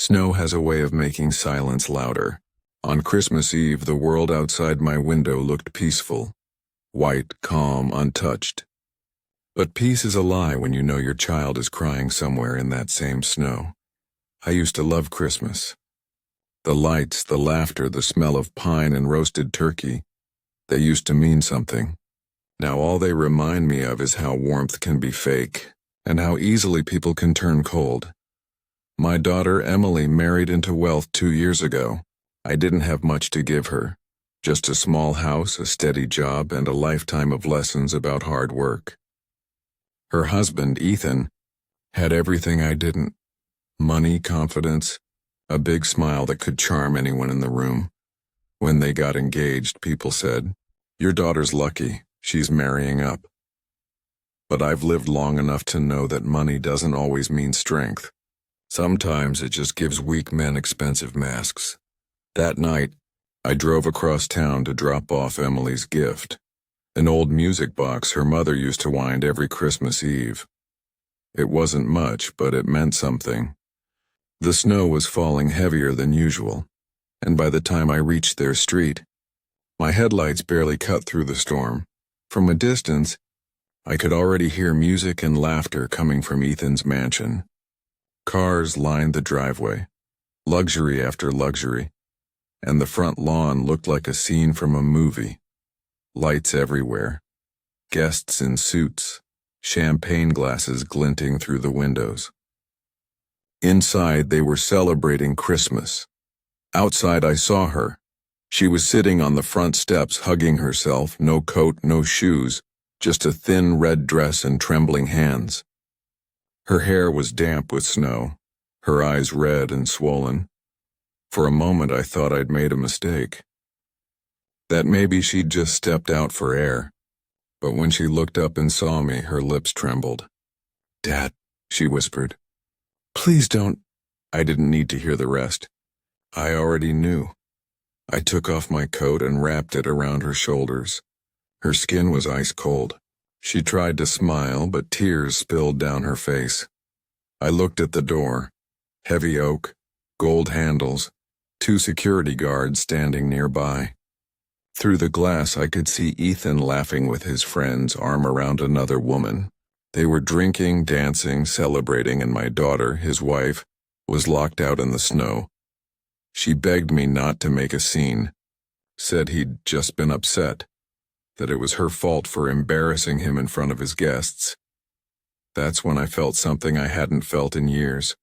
Snow has a way of making silence louder. On Christmas Eve, the world outside my window looked peaceful. White, calm, untouched. But peace is a lie when you know your child is crying somewhere in that same snow. I used to love Christmas. The lights, the laughter, the smell of pine and roasted turkey, they used to mean something. Now all they remind me of is how warmth can be fake, and how easily people can turn cold. My daughter Emily married into wealth 2 years ago. I didn't have much to give her. Just a small house, a steady job, and a lifetime of lessons about hard work. Her husband, Ethan, had everything I didn't. Money, confidence, a big smile that could charm anyone in the room. When they got engaged, people said, "Your daughter's lucky, she's marrying up." But I've lived long enough to know that money doesn't always mean strength. Sometimes it just gives weak men expensive masks. That night, I drove across town to drop off Emily's gift, an old music box her mother used to wind every Christmas Eve. It wasn't much, but it meant something. The snow was falling heavier than usual, and by the time I reached their street, my headlights barely cut through the storm. From a distance, I could already hear music and laughter coming from Ethan's mansion. Cars lined the driveway, luxury after luxury, and the front lawn looked like a scene from a movie. Lights everywhere, guests in suits, champagne glasses glinting through the windows. Inside, they were celebrating Christmas. Outside, I saw her. She was sitting on the front steps hugging herself, no coat, no shoes, just a thin red dress and trembling hands. Her hair was damp with snow, her eyes red and swollen. For a moment I thought I'd made a mistake. That maybe she'd just stepped out for air. But when she looked up and saw me, her lips trembled. "Dad," she whispered. "Please don't." I didn't need to hear the rest. I already knew. I took off my coat and wrapped it around her shoulders. Her skin was ice cold. She tried to smile, but tears spilled down her face. I looked at the door. Heavy oak, gold handles, 2 security guards standing nearby. Through the glass I could see Ethan laughing with his friends, arm around another woman. They were drinking, dancing, celebrating, and my daughter, his wife, was locked out in the snow. She begged me not to make a scene, said he'd just been upset, that it was her fault for embarrassing him in front of his guests. That's when I felt something I hadn't felt in years.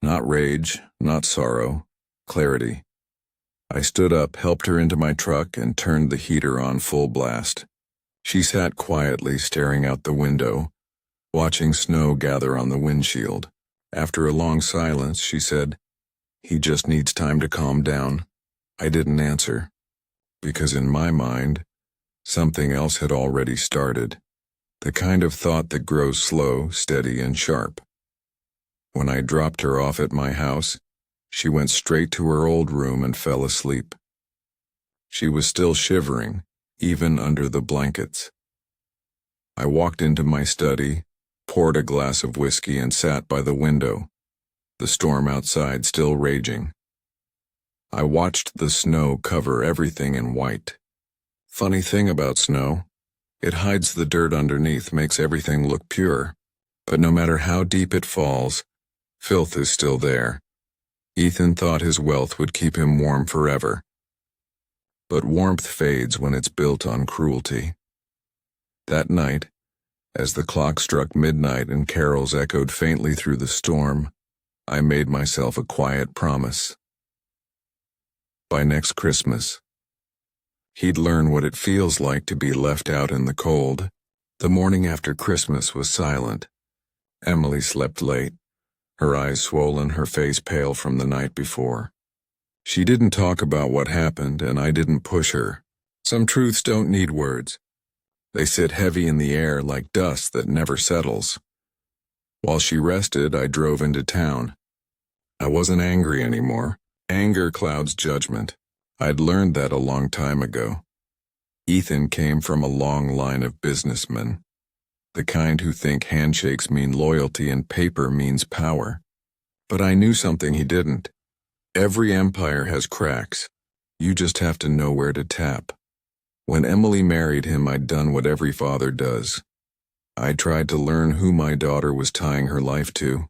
Not rage, not sorrow, clarity. I stood up, helped her into my truck, and turned the heater on full blast. She sat quietly, staring out the window, watching snow gather on the windshield. After a long silence, she said, "He just needs time to calm down." I didn't answer, because in my mind, something else had already started, the kind of thought that grows slow, steady, and sharp. When I dropped her off at my house, she went straight to her old room and fell asleep. She was still shivering, even under the blankets. I walked into my study, poured a glass of whiskey, and sat by the window, the storm outside still raging. I watched the snow cover everything in white. Funny thing about snow, it hides the dirt underneath, makes everything look pure. But no matter how deep it falls, filth is still there. Ethan thought his wealth would keep him warm forever. But warmth fades when it's built on cruelty. That night, as the clock struck midnight and carols echoed faintly through the storm, I made myself a quiet promise. By next Christmas, he'd learn what it feels like to be left out in the cold. The morning after Christmas was silent. Emily slept late, her eyes swollen, her face pale from the night before. She didn't talk about what happened, and I didn't push her. Some truths don't need words. They sit heavy in the air like dust that never settles. While she rested, I drove into town. I wasn't angry anymore. Anger clouds judgment. I'd learned that a long time ago. Ethan came from a long line of businessmen, the kind who think handshakes mean loyalty and paper means power. But I knew something he didn't. Every empire has cracks. You just have to know where to tap. When Emily married him, I'd done what every father does. I tried to learn who my daughter was tying her life to.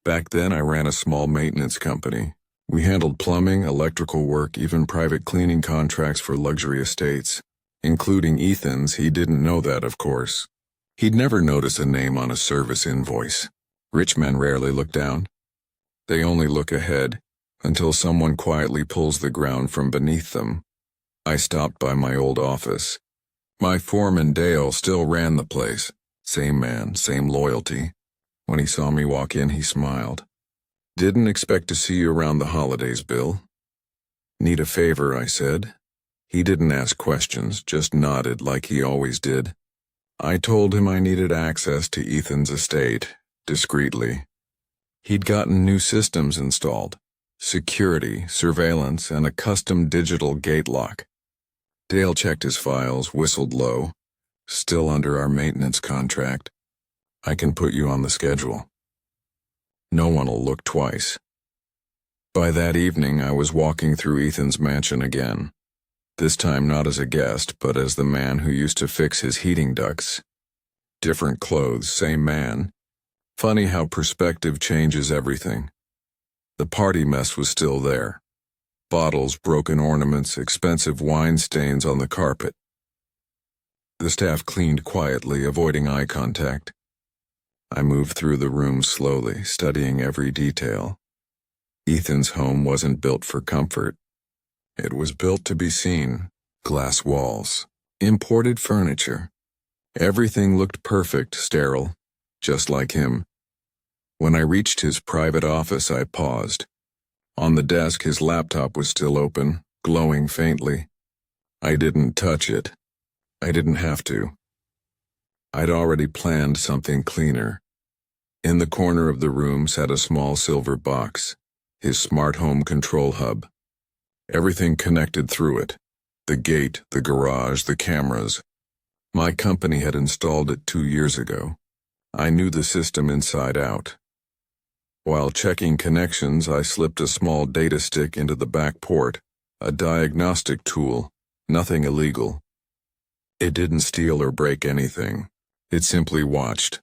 Back then, I ran a small maintenance company. We handled plumbing, electrical work, even private cleaning contracts for luxury estates, including Ethan's. He didn't know that, of course. He'd never notice a name on a service invoice. Rich men rarely look down. They only look ahead, until someone quietly pulls the ground from beneath them. I stopped by my old office. My foreman, Dale, still ran the place. Same man, same loyalty. When he saw me walk in, he smiled. "Didn't expect to see you around the holidays, Bill." "Need a favor," I said. He didn't ask questions, just nodded like he always did. I told him I needed access to Ethan's estate, discreetly. He'd gotten new systems installed. Security, surveillance, and a custom digital gate lock. Dale checked his files, whistled low. "Still under our maintenance contract. I can put you on the schedule. No one'll look twice." By that evening, I was walking through Ethan's mansion again. This time not as a guest, but as the man who used to fix his heating ducts. Different clothes, same man. Funny how perspective changes everything. The party mess was still there. Bottles, broken ornaments, expensive wine stains on the carpet. The staff cleaned quietly, avoiding eye contact. I moved through the room slowly, studying every detail. Ethan's home wasn't built for comfort. It was built to be seen. Glass walls, imported furniture. Everything looked perfect, sterile, just like him. When I reached his private office, I paused. On the desk, his laptop was still open, glowing faintly. I didn't touch it. I didn't have to. I'd already planned something cleaner. In the corner of the room sat a small silver box, his smart home control hub. Everything connected through it. The gate, the garage, the cameras. My company had installed it 2 years ago. I knew the system inside out. While checking connections, I slipped a small data stick into the back port, a diagnostic tool, nothing illegal. It didn't steal or break anything. It simply watched.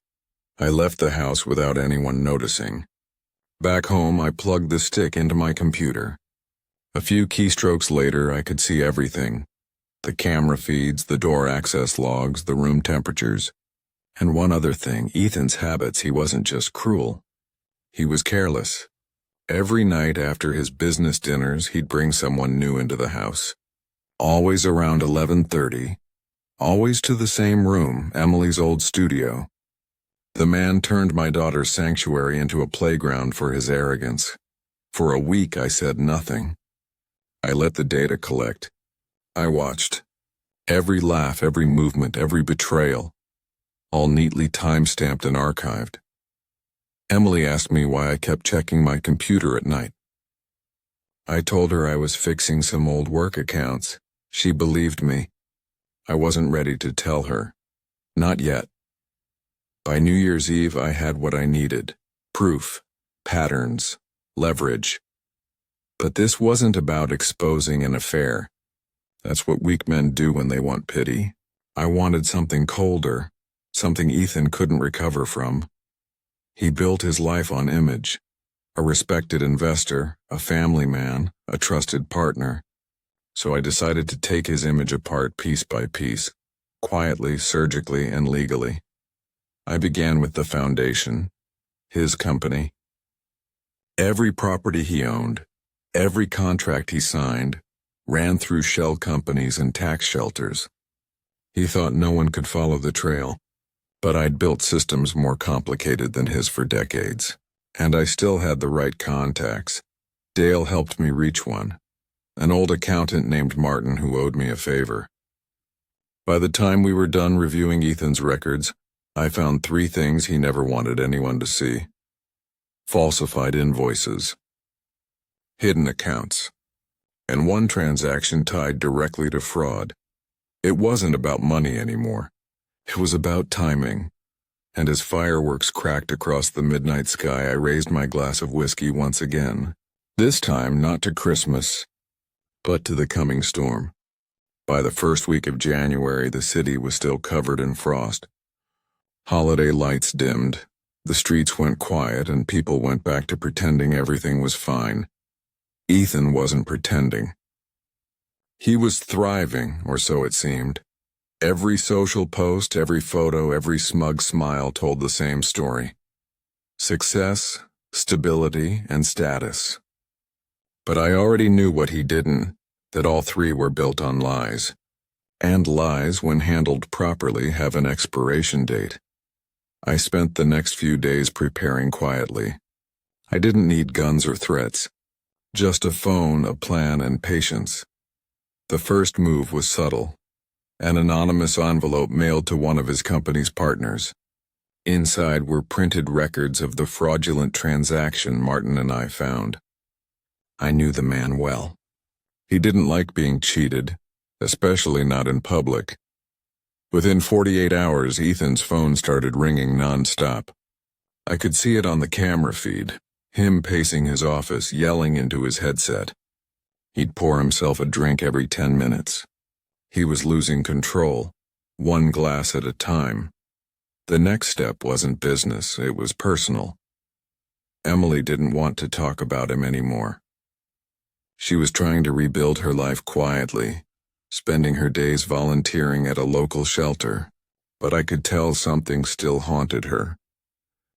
I left the house without anyone noticing. Back home, I plugged the stick into my computer. A few keystrokes later, I could see everything. The camera feeds, the door access logs, the room temperatures. And one other thing, Ethan's habits. He wasn't just cruel. He was careless. Every night after his business dinners, he'd bring someone new into the house. Always around 11:30. Always to the same room, Emily's old studio. The man turned my daughter's sanctuary into a playground for his arrogance. For a week, I said nothing. I let the data collect. I watched. Every laugh, every movement, every betrayal. All neatly time-stamped and archived. Emily asked me why I kept checking my computer at night. I told her I was fixing some old work accounts. She believed me. I wasn't ready to tell her. Not yet. By New Year's Eve, I had what I needed. Proof, patterns, leverage. But this wasn't about exposing an affair. That's what weak men do when they want pity. I wanted something colder, something Ethan couldn't recover from. He built his life on image. A respected investor, a family man, a trusted partner. So I decided to take his image apart piece by piece, quietly, surgically, and legally. I began with the foundation, his company. Every property he owned, every contract he signed, ran through shell companies and tax shelters. He thought no one could follow the trail, but I'd built systems more complicated than his for decades, and I still had the right contacts. Dale helped me reach one, an old accountant named Martin who owed me a favor. By the time we were done reviewing Ethan's records, I found 3 things he never wanted anyone to see. Falsified invoices, hidden accounts, and one transaction tied directly to fraud. It wasn't about money anymore. It was about timing. and as fireworks cracked across the midnight sky, I raised my glass of whiskey once again. This time not to Christmas, but to the coming storm. By the first week of January, the city was still covered in frost. Holiday lights dimmed, the streets went quiet, and people went back to pretending everything was fine. Ethan wasn't pretending. He was thriving, or so it seemed. Every social post, every photo, every smug smile told the same story. Success, stability, and status. But I already knew what he didn't, that all three were built on lies. And lies, when handled properly, have an expiration date. I spent the next few days preparing quietly. I didn't need guns or threats. Just a phone, a plan, and patience. The first move was subtle. An anonymous envelope mailed to one of his company's partners. Inside were printed records of the fraudulent transaction Martin and I found. I knew the man well. He didn't like being cheated, especially not in public. Within 48 hours, Ethan's phone started ringing non-stop. I could see it on the camera feed, him pacing his office, yelling into his headset. He'd pour himself a drink every 10 minutes. He was losing control, one glass at a time. The next step wasn't business, it was personal. Emily didn't want to talk about him anymore. She was trying to rebuild her life quietly, spending her days volunteering at a local shelter, but I could tell something still haunted her.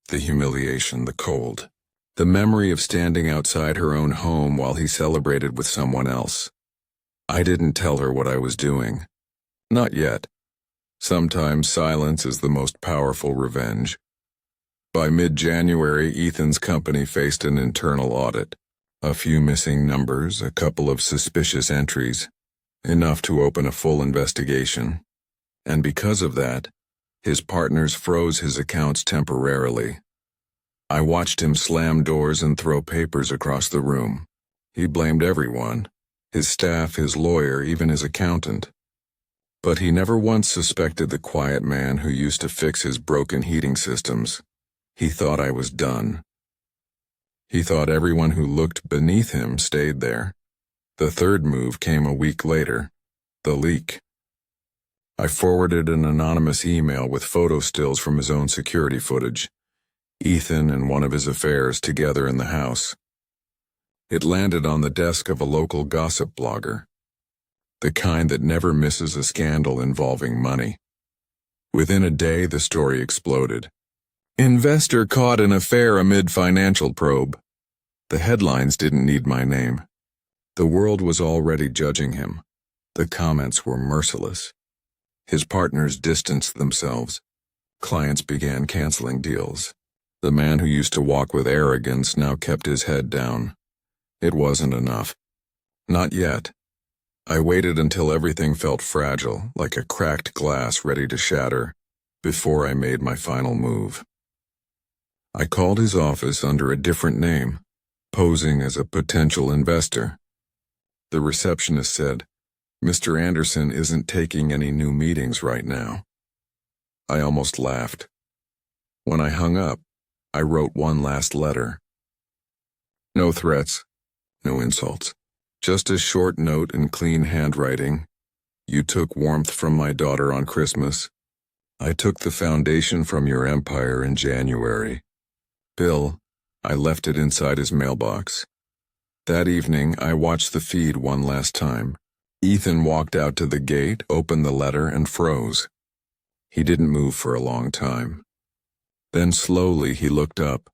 The humiliation, the cold, the memory of standing outside her own home while he celebrated with someone else. I didn't tell her what I was doing. Not yet. Sometimes silence is the most powerful revenge. By mid-January, Ethan's company faced an internal audit. A few missing numbers, a couple of suspicious entries. Enough to open a full investigation. And because of that, his partners froze his accounts temporarily. I watched him slam doors and throw papers across the room. He blamed everyone. His staff, his lawyer, even his accountant. But he never once suspected the quiet man who used to fix his broken heating systems. He thought I was done. He thought everyone who looked beneath him stayed there. The third move came a week later, the leak. I forwarded an anonymous email with photo stills from his own security footage. Ethan and one of his affairs together in the house. It landed on the desk of a local gossip blogger, the kind that never misses a scandal involving money. Within a day, the story exploded. Investor caught in affair amid financial probe. The headlines didn't need my name. The world was already judging him. The comments were merciless. His partners distanced themselves. Clients began canceling deals. The man who used to walk with arrogance now kept his head down. It wasn't enough. Not yet. I waited until everything felt fragile, like a cracked glass ready to shatter, before I made my final move. I called his office under a different name, posing as a potential investor. The receptionist said, "Mr. Anderson isn't taking any new meetings right now." I almost laughed. When I hung up, I wrote one last letter. No threats, no insults. Just a short note in clean handwriting. You took warmth from my daughter on Christmas. I took the foundation from your empire in January. Bill, I left it inside his mailbox. That evening, I watched the feed one last time. Ethan walked out to the gate, opened the letter, and froze. He didn't move for a long time. Then slowly he looked up,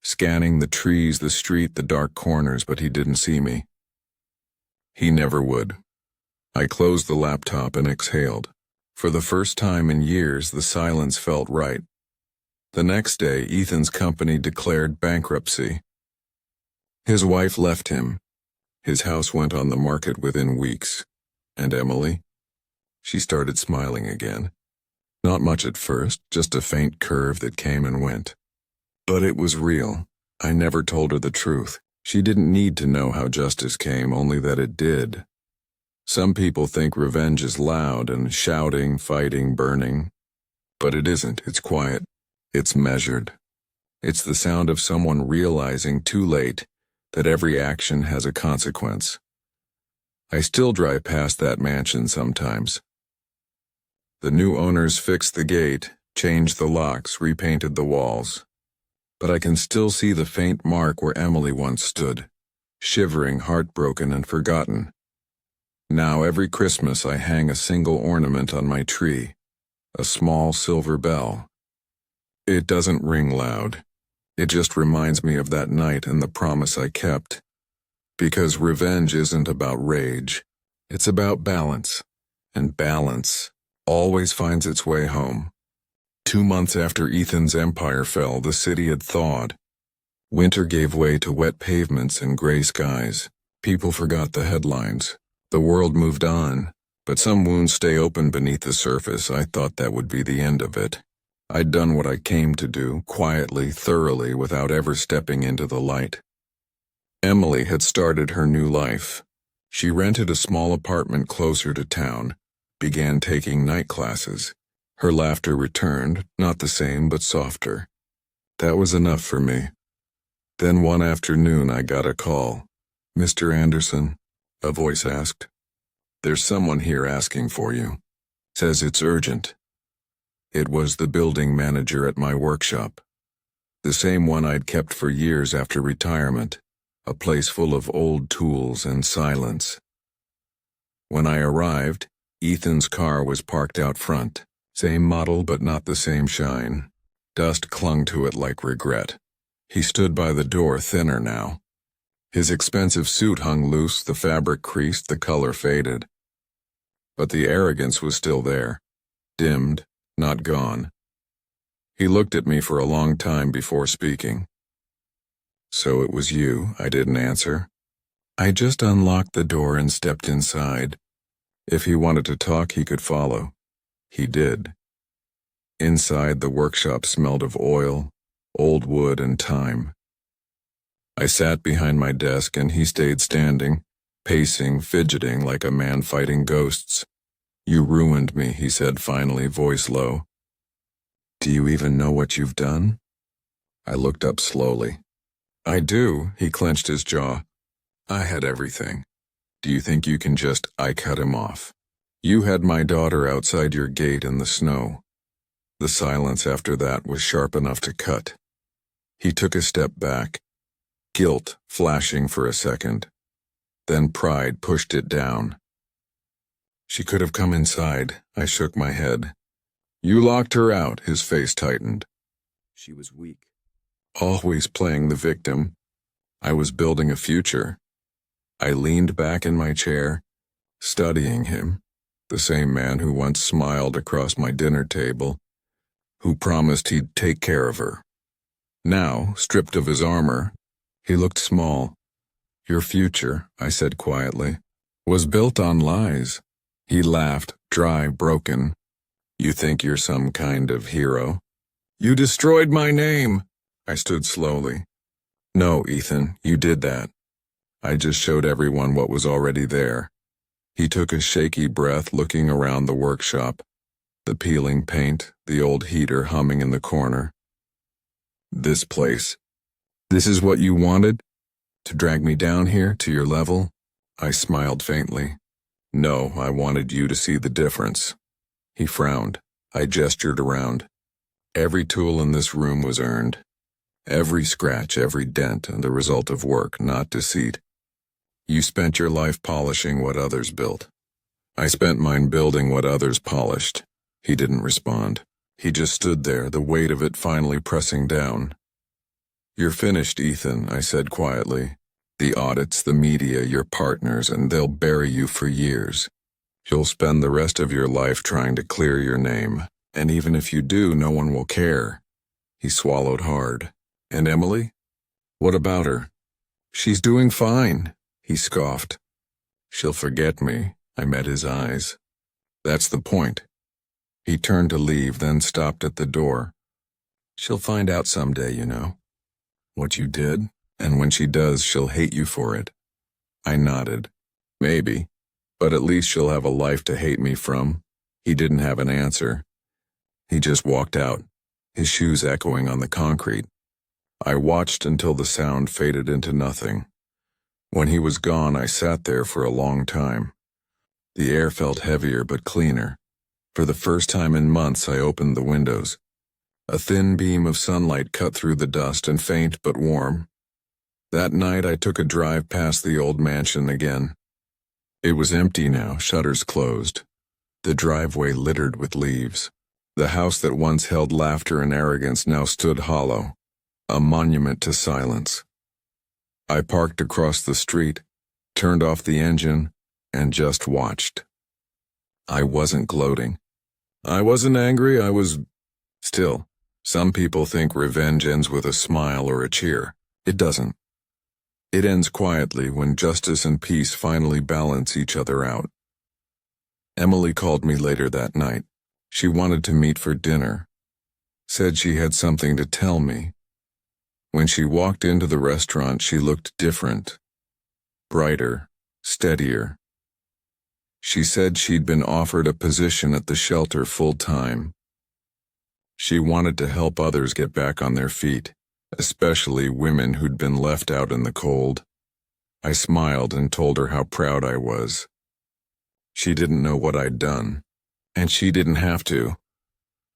scanning the trees, the street, the dark corners, but he didn't see me. He never would. I closed the laptop and exhaled. For the first time in years, the silence felt right. The next day, Ethan's company declared bankruptcy. His wife left him. His house went on the market within weeks. And Emily? She started smiling again. Not much at first, just a faint curve that came and went. But it was real. I never told her the truth. She didn't need to know how justice came, only that it did. Some people think revenge is loud and shouting, fighting, burning. But it isn't, it's quiet. It's measured. It's the sound of someone realizing too late that every action has a consequence. I still drive past that mansion sometimes. The new owners fixed the gate, changed the locks, repainted the walls. But I can still see the faint mark where Emily once stood, shivering, heartbroken, and forgotten. Now every Christmas I hang a single ornament on my tree, a small silver bell. It doesn't ring loud. It just reminds me of that night and the promise I kept. Because revenge isn't about rage. It's about balance. And balance always finds its way home. 2 months after Ethan's empire fell, the city had thawed. Winter gave way to wet pavements and gray skies. People forgot the headlines. The world moved on, but some wounds stay open beneath the surface. I thought that would be the end of it. I'd done what I came to do, quietly, thoroughly, without ever stepping into the light. Emily had started her new life. She rented a small apartment closer to town, began taking night classes. Her laughter returned, not the same but softer. That was enough for me. Then one afternoon I got a call. "Mr. Anderson," a voice asked. "There's someone here asking for you. Says it's urgent." It was the building manager at my workshop. The same one I'd kept for years after retirement, a place full of old tools and silence. When I arrived, Ethan's car was parked out front. Same model but not the same shine. Dust clung to it like regret. He stood by the door, thinner now. His expensive suit hung loose, the fabric creased, the color faded. But the arrogance was still there, dimmed, not gone. He looked at me for a long time before speaking. "So it was you," I didn't answer. I just unlocked the door and stepped inside. If he wanted to talk, he could follow. He did. Inside, the workshop smelled of oil, old wood, and time. I sat behind my desk and he stayed standing, pacing, fidgeting like a man fighting ghosts. "You ruined me," he said finally, voice low. "Do you even know what you've done?" I looked up slowly. "I do," he clenched his jaw. "I had everything. Do you think you can just—" I cut him off. "You had my daughter outside your gate in the snow." The silence after that was sharp enough to cut. He took a step back, guilt flashing for a second. Then pride pushed it down. "She could have come inside." I shook my head. "You locked her out," his face tightened. "She was weak." Always playing the victim. I was building a future. I leaned back in my chair, studying him, the same man who once smiled across my dinner table, who promised he'd take care of her. Now, stripped of his armor, he looked small. "Your future," I said quietly, "was built on lies." He laughed, dry, broken. "You think you're some kind of hero?" "You destroyed my name." I stood slowly. "No, Ethan, you did that. I just showed everyone what was already there." He took a shaky breath, looking around the workshop, the peeling paint, the old heater humming in the corner. "This place. This is what you wanted? To drag me down here, to your level?" I smiled faintly. "No, I wanted you to see the difference." He frowned. I gestured around. Every tool in this room was earned. Every scratch, every dent, and the result of work, not deceit. You spent your life polishing what others built. I spent mine building what others polished. He didn't respond. He just stood there, the weight of it finally pressing down. "You're finished, Ethan," I said quietly. "The audits, the media, your partners, and they'll bury you for years. You'll spend the rest of your life trying to clear your name, and even if you do, no one will care." He swallowed hard. "And Emily? What about her?" "She's doing fine," he scoffed. "She'll forget me." I met his eyes. "That's the point." He turned to leave, then stopped at the door. "She'll find out someday, you know, what you did, and when she does, she'll hate you for it." I nodded. "Maybe, but at least she'll have a life to hate me from." He didn't have an answer. He just walked out. his shoes echoing on the concrete. I watched until the sound faded into nothing. When he was gone, I sat there for a long time. The air felt heavier but cleaner. For the first time in months, I opened the windows. A thin beam of sunlight cut through the dust and faint but warm. That night, I took a drive past the old mansion again. It was empty now, shutters closed. The driveway littered with leaves. The house that once held laughter and arrogance now stood hollow, a monument to silence. I parked across the street, turned off the engine, and just watched. I wasn't gloating. I wasn't angry, I was still. Some people think revenge ends with a smile or a cheer. It doesn't. It ends quietly when justice and peace finally balance each other out. Emily called me later that night. She wanted to meet for dinner. Said she had something to tell me. When she walked into the restaurant, she looked different. Brighter, steadier. She said she'd been offered a position at the shelter full-time. She wanted to help others get back on their feet, especially women who'd been left out in the cold. I smiled and told her how proud I was. She didn't know what I'd done, and she didn't have to.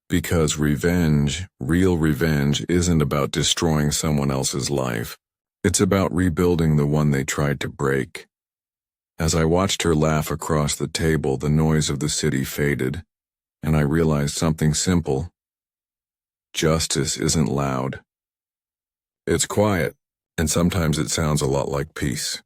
Because revenge, real revenge, isn't about destroying someone else's life. It's about rebuilding the one they tried to break. As I watched her laugh across the table, the noise of the city faded, and I realized something simple. Justice isn't loud. It's quiet, and sometimes it sounds a lot like peace.